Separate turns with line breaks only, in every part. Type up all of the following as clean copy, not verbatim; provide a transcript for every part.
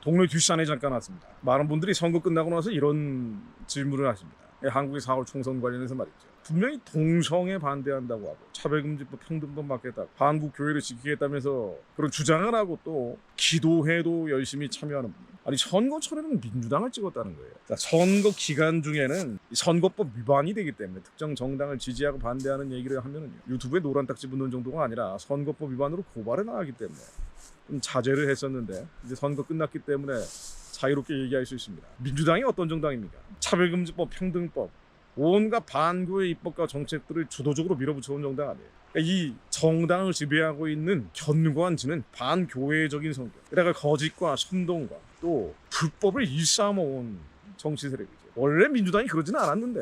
동네 뒷산에 잠깐 왔습니다. 많은 분들이 선거 끝나고 나서 이런 질문을 하십니다. 한국의 4월 총선 관련해서 말이죠. 분명히 동성애 반대한다고 하고 차별금지법, 평등법 막겠다고 한국 교회를 지키겠다면서 그런 주장을 하고 또 기도회도 열심히 참여하는 분. 아니 선거철에는 민주당을 찍었다는 거예요. 자, 선거 기간 중에는 선거법 위반이 되기 때문에 특정 정당을 지지하고 반대하는 얘기를 하면은 유튜브에 노란 딱지 붙는 정도가 아니라 선거법 위반으로 고발에 나가기 때문에 좀 자제를 했었는데 이제 선거 끝났기 때문에 자유롭게 얘기할 수 있습니다. 민주당이 어떤 정당입니까? 차별금지법, 평등법, 온갖 반교의 입법과 정책들을 주도적으로 밀어붙여온 정당 아니에요. 그러니까 이 정당을 지배하고 있는 견고한지는 반교회적인 성격, 게다가 거짓과 선동과 또 불법을 일삼아온 정치 세력이죠. 원래 민주당이 그러지는 않았는데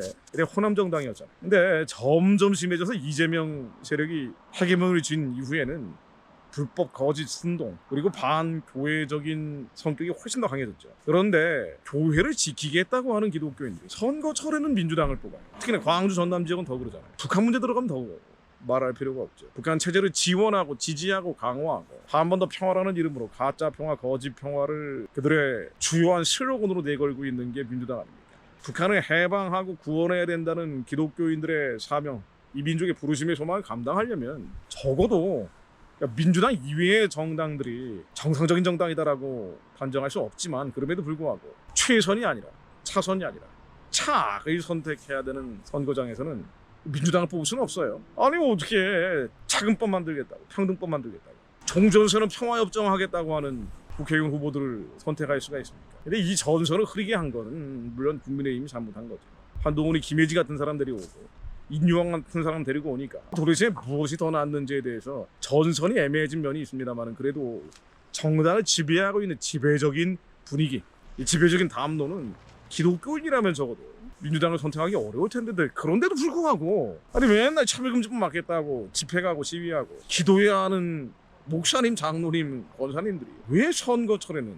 호남 정당이었잖아요. 근데 점점 심해져서 이재명 세력이 hegemon을 쥔 이후에는 불법, 거짓, 선동 그리고 반교회적인 성격이 훨씬 더 강해졌죠. 그런데 교회를 지키겠다고 하는 기독교인들이 선거철에는 민주당을 뽑아요. 특히나 광주 전남 지역은 더 그러잖아요. 북한 문제 들어가면 더 말할 필요가 없죠. 북한 체제를 지원하고 지지하고 강화하고 한 번 더 평화라는 이름으로 가짜 평화, 거짓 평화를 그들의 주요한 슬로건으로 내걸고 있는 게 민주당 아닙니까? 북한을 해방하고 구원해야 된다는 기독교인들의 사명, 이 민족의 부르심의 소망을 감당하려면 적어도 민주당 이외의 정당들이 정상적인 정당이다라고 단정할 수 없지만 그럼에도 불구하고 최선이 아니라 차선이 아니라 차악을 선택해야 되는 선거장에서는 민주당을 뽑을 수는 없어요. 아니 어떻게 차근법 만들겠다고, 평등법 만들겠다고, 종전선언 평화협정하겠다고 하는 국회의원 후보들을 선택할 수가 있습니까? 근데 이 전선을 흐리게 한 거는 물론 국민의힘이 잘못한 거죠. 한동훈이 김혜지 같은 사람 데리고 인유왕 같은 사람 데리고 오니까 도대체 무엇이 더 낫는지에 대해서 전선이 애매해진 면이 있습니다만 그래도 정당을 지배하고 있는 지배적인 분위기, 이 지배적인 담론은 기독교인이라면 적어도 민주당을 선택하기 어려울 텐데 그런데도 불구하고 아니 맨날 차별금지법 막겠다고 집회 가고 시위하고 기도해야 하는 목사님, 장로님, 권사님들이 왜 선거철에는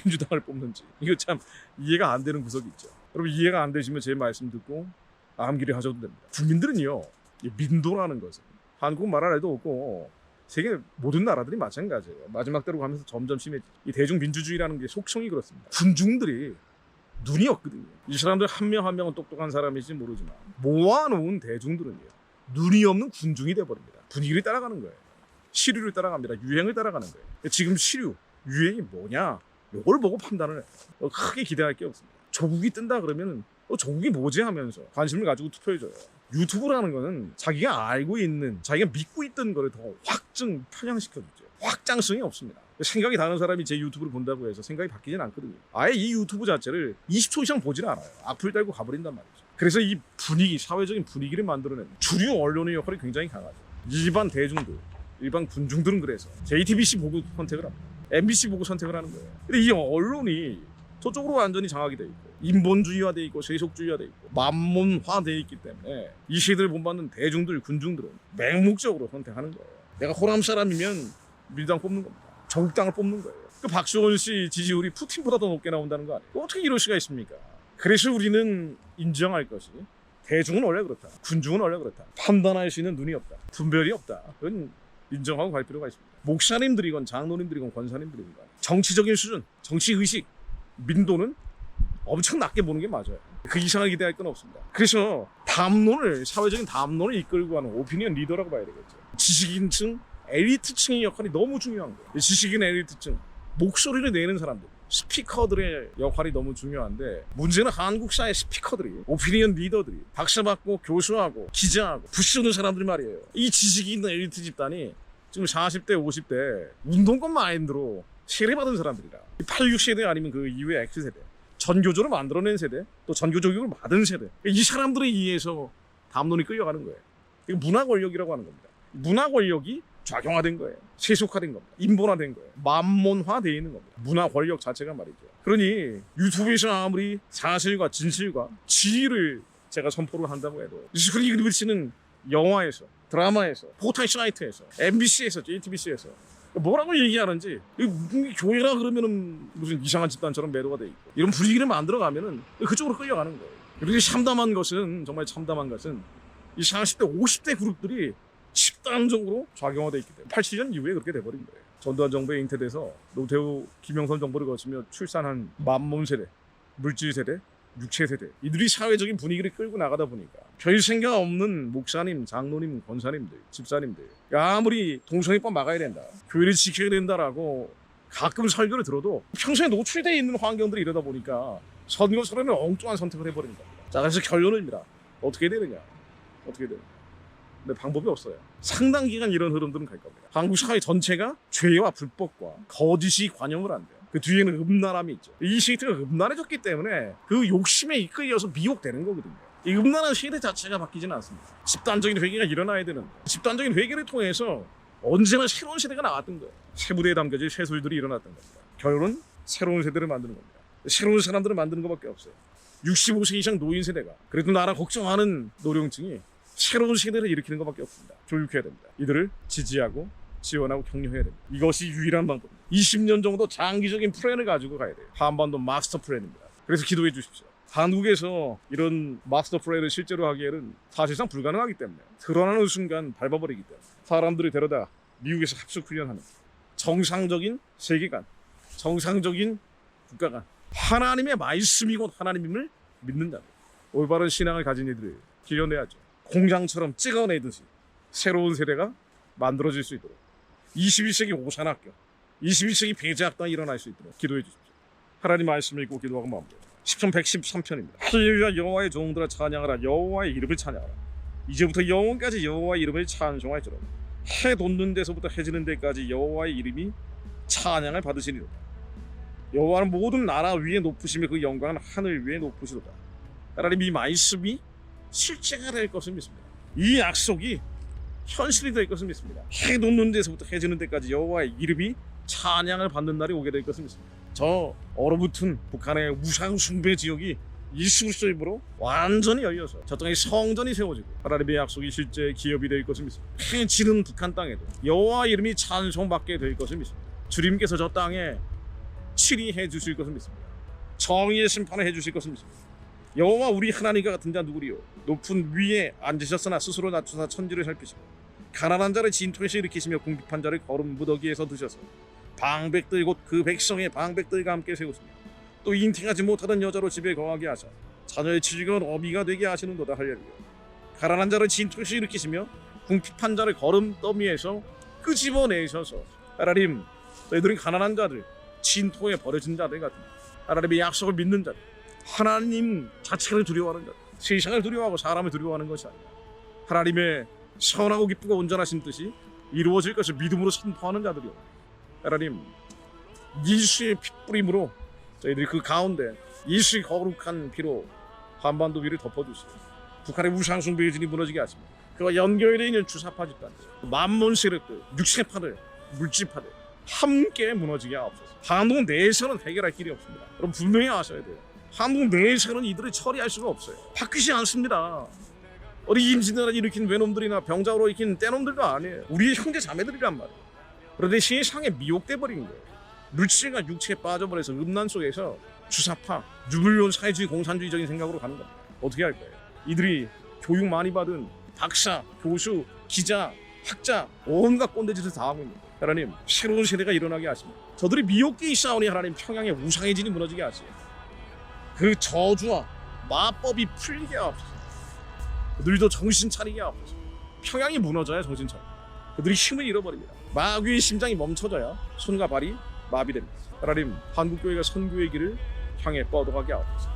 민주당을 뽑는지 이거 참 이해가 안 되는 구석이 있죠. 여러분 이해가 안 되시면 제 말씀 듣고 암기를 하셔도 됩니다. 국민들은요, 이 민도라는 것은 한국 말 해도 없고 세계 모든 나라들이 마찬가지예요. 마지막 때로 가면서 점점 심해지죠. 이 대중민주주의라는 게 속성이 그렇습니다. 군중들이 눈이 없거든요. 이 사람들 한 명 한 명은 똑똑한 사람일지 모르지만 모아놓은 대중들은요, 눈이 없는 군중이 돼버립니다. 분위기를 따라가는 거예요. 시류를 따라갑니다. 유행을 따라가는 거예요. 지금 시류, 유행이 뭐냐? 이걸 보고 판단을 해요. 크게 기대할 게 없습니다. 조국이 뜬다 그러면은 조국이 뭐지 하면서 관심을 가지고 투표해줘요. 유튜브라는 거는 자기가 알고 있는, 자기가 믿고 있던 거를 더 확증, 편향시켜주죠. 확장성이 없습니다. 생각이 다른 사람이 제 유튜브를 본다고 해서 생각이 바뀌진 않거든요. 아예 이 유튜브 자체를 20초 이상 보질 않아요. 악플 달고 가버린단 말이죠. 그래서 이 분위기, 사회적인 분위기를 만들어내는 주류 언론의 역할이 굉장히 강하죠. 일반 대중들, 일반 군중들은 그래서 JTBC 보고 선택을 합니다. MBC 보고 선택을 하는 거예요. 근데 이 언론이 저쪽으로 완전히 장악이 돼 있고 인본주의화돼 있고 세속주의화돼 있고 만몬화돼 있기 때문에 이 시대를 본받는 대중들, 군중들은 맹목적으로 선택하는 거예요. 내가 호남 사람이면 민주당 뽑는 겁니다. 조국당을 뽑는 거예요. 그 박수원 씨 지지율이 푸틴보다 더 높게 나온다는 거 아니에요? 어떻게 이럴 수가 있습니까? 그래서 우리는 인정할 것이 대중은 원래 그렇다. 군중은 원래 그렇다. 판단할 수 있는 눈이 없다. 분별이 없다. 그건 인정하고 갈 필요가 있습니다. 목사님들이건 장로님들이건 권사님들이건 정치적인 수준, 정치의식, 민도는 엄청 낮게 보는 게 맞아요. 그 이상을 기대할 건 없습니다. 그래서 담론을, 사회적인 담론을 이끌고 가는 오피니언 리더라고 봐야 되겠죠. 지식인층, 엘리트층의 역할이 너무 중요한 거예요. 지식인 엘리트층, 목소리를 내는 사람들, 스피커들의 역할이 너무 중요한데 문제는 한국 사회 스피커들이, 오피니언 리더들이 박사받고 교수하고 기자하고 부시는 사람들이 말이에요. 이 지식인 엘리트 집단이 지금 40대, 50대 운동권 마인드로 세례받은 사람들이라 86세대 아니면 그 이후의 X세대 전교조를 만들어낸 세대 또 전교조교육을 받은 세대 이 사람들에 의해서 담론이 끌려가는 거예요. 이거 문화 권력이라고 하는 겁니다. 문화 권력이 좌경화된 거예요. 세속화된 겁니다. 인본화된 거예요. 만몬화되어 있는 겁니다. 문화 권력 자체가 말이죠. 그러니 유튜브에서 아무리 사실과 진실과 지위를 제가 선포를 한다고 해도 흔히 그리치는 영화에서 드라마에서 포털사이트에서 MBC에서 JTBC에서 뭐라고 얘기하는지 교회라 그러면은 무슨 이상한 집단처럼 매도가 돼 있고 이런 분위기를 만들어가면은 그쪽으로 끌려가는 거예요. 그리고 참담한 것은 정말 참담한 것은 이 40대 50대 그룹들이 집단적으로 좌경화되어 있기 때문에 87년 이후에 그렇게 돼버린 거예요. 전두환 정부에 잉태돼서 노태우, 김영선 정부를 거치며 출산한 만몸 세대, 물질 세대, 육체 세대, 이들이 사회적인 분위기를 끌고 나가다 보니까 별 생각 없는 목사님, 장로님, 권사님들, 집사님들 아무리 동성애법 막아야 된다, 교회를 지켜야 된다라고 가끔 설교를 들어도 평소에 노출되어 있는 환경들이 이러다 보니까 선거처럼은 엉뚱한 선택을 해버리는 겁니다. 자, 그래서 결론입니다. 어떻게 되느냐? 근데 방법이 없어요. 상당 기간 이런 흐름들은 갈 겁니다. 한국 사회 전체가 죄와 불법과 거짓이 관영을 한대요. 그 뒤에는 음란함이 있죠. 이 시대가 음란해졌기 때문에 그 욕심에 이끌려서 미혹되는 거거든요. 이 음란한 시대 자체가 바뀌지는 않습니다. 집단적인 회개가 일어나야 되는데, 집단적인 회개를 통해서 언제나 새로운 세대가 나왔던 거예요. 세부대에 담겨질 새술들이 일어났던 겁니다. 결론은 새로운 세대를 만드는 겁니다. 새로운 사람들을 만드는 것밖에 없어요. 65세 이상 노인 세대가, 그래도 나라 걱정하는 노령층이 새로운 세대를 일으키는 것밖에 없습니다. 교육해야 됩니다. 이들을 지지하고 지원하고 격려해야 됩니다. 이것이 유일한 방법입니다. 20년 정도 장기적인 플랜을 가지고 가야 돼요. 한반도 마스터 플랜입니다. 그래서 기도해 주십시오. 한국에서 이런 마스터 플랜을 실제로 하기에는 사실상 불가능하기 때문에, 드러나는 순간 밟아버리기 때문에 사람들을 데려다 미국에서 합숙훈련하는 정상적인 세계관, 정상적인 국가관, 하나님의 말씀이고 하나님임을 믿는 자들, 올바른 신앙을 가진 이들을 길러내야죠. 공장처럼 찍어내듯이 새로운 세대가 만들어질 수 있도록 21세기 오산학교, 21세기 배제학당이 일어날 수 있도록 기도해 주십시오. 하나님 말씀을 읽고 기도하고 마무리합니다. 10편 113편입니다. 할렐루야, 여호와의 종들아 찬양하라. 여호와의 이름을 찬양하라. 이제부터 영원까지 여호와의 이름을 찬송할지로다. 해 돋는 데서부터 해 지는 데까지 여호와의 이름이 찬양을 받으시리로다. 여호와는 모든 나라 위에 높으시며 그 영광은 하늘 위에 높으시로다. 하나님, 이 말씀이 실제가 될 것을 믿습니다. 이 약속이 현실이 될 것을 믿습니다. 해 돋는 데서부터 해 지는 데까지 여호와의 이름이 찬양을 받는 날이 오게 될 것을 믿습니다. 저 얼어붙은 북한의 우상 숭배 지역이 예수 그리스도의 이름으로 완전히 열려서 저 땅에 성전이 세워지고 하나님의 약속이 실제 기업이 될 것을 믿습니다. 해 지는 북한 땅에도 여호와의 이름이 찬송받게 될 것을 믿습니다. 주님께서 저 땅에 치리해 주실 것을 믿습니다. 정의의 심판을 해 주실 것을 믿습니다. 여호와 우리 하나님과 같은 자 누구리요? 높은 위에 앉으셨으나 스스로 낮추사 천지를 살피시고 가난한 자를 진토에서 일으키시며 궁핍한 자를 거름 무더기에서 드셔서 방백들 곧 그 백성의 방백들과 함께 세우시며 또 인팅하지 못하던 여자로 집에 거하게 하사 자녀의 즐거운 어미가 되게 하시는도다. 할렐루야. 가난한 자를 진토에서 일으키시며 궁핍한 자를 거름 더미에서 끄집어내셔서, 하나님, 너희들은 가난한 자들, 진토에 버려진 자들 같은 하나님의 약속을 믿는 자들, 하나님 자체를 두려워하는 자들, 세상을 두려워하고 사람을 두려워하는 것이 아니라 하나님의 선하고 기쁘고 온전하신 뜻이 이루어질 것을 믿음으로 선포하는 자들이요. 하나님, 예수의 핏뿌림으로 저희들이 그 가운데 예수의 거룩한 피로 한반도 위를 덮어주시고 북한의 우상숭배의 진이 무너지게 하십니다. 그와 연결되어 있는 주사파 집단들, 만몬 세력들, 육체파들, 물질파들 함께 무너지게 하옵소서. 한국 내에서는 해결할 길이 없습니다. 여러분 분명히 아셔야 돼요. 한국 내에서는 이들을 처리할 수가 없어요. 바뀌지 않습니다. 어디 임진왜란을 일으킨 외놈들이나 병자로 일으킨 떼놈들도 아니에요. 우리의 형제 자매들이란 말이에요. 그런데 세상에 미혹돼 버린 거예요. 물질과 육체에 빠져버려서 음란 속에서 주사파, 유물론 사회주의 공산주의적인 생각으로 가는 겁니다. 어떻게 할 거예요? 이들이 교육 많이 받은 박사, 교수, 기자, 학자 온갖 꼰대짓을 다 하고 있는 거예요. 하나님, 새로운 세대가 일어나게 하십니다. 저들이 미혹돼 있사오니 하나님, 평양의 우상의 진이 무너지게 하시고 그 저주와 마법이 풀리게 하옵소서. 그들도 정신 차리게 하옵소서. 평양이 무너져야 정신 차려. 그들이 힘을 잃어버립니다. 마귀의 심장이 멈춰져야 손과 발이 마비됩니다. 하나님, 한국교회가 선교의 길을 향해 뻗어가게 하옵소서.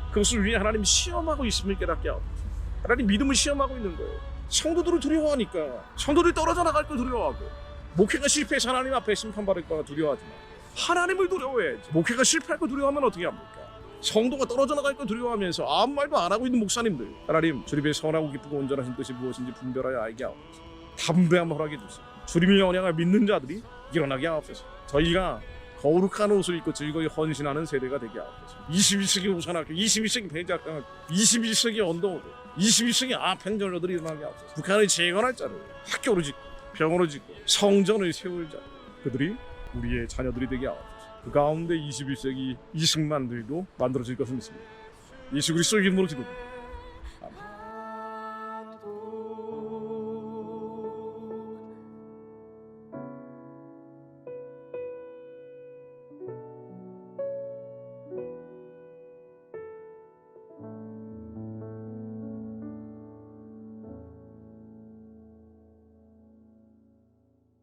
그것을 위해 하나님 시험하고 있음을 깨닫게 하옵소서. 하나님, 믿음을 시험하고 있는 거예요. 성도들을 두려워하니까 성도들이 떨어져 나갈 걸 두려워하고, 목회가 실패해서 하나님 앞에 심판받을 거 두려워하지만 하나님을 두려워해야지. 목회가 실패할 거 두려워하면 어떻게 합니까? 성도가 떨어져 나갈 거 두려워하면서 아무 말도 안 하고 있는 목사님들, 하나님, 주님의 선하고 기쁘고 온전하신 뜻이 무엇인지 분별하여 알게 하옵소서. 담대함을 허락해 주시고 주님의 언약을 믿는 자들이 일어나게 하옵소서. 저희가 거룩한 옷을 입고 즐거이 헌신하는 세대가 되게 하옵소서. 21세기 우산학교, 21세기 배제학당, 21세기 언더우드, 21세기 아펜젤러들이 일어나게 하옵소서. 북한을 재건할 자를 학교를 짓고 병원을 짓고 성전을 세울 자, 그들이 우리의 자녀들이 되게 하옵소서. 그 가운데 21세기 이승만들도 만들어질 것을 믿습니다. 예수 그리스도의 이름으로 기도합니다.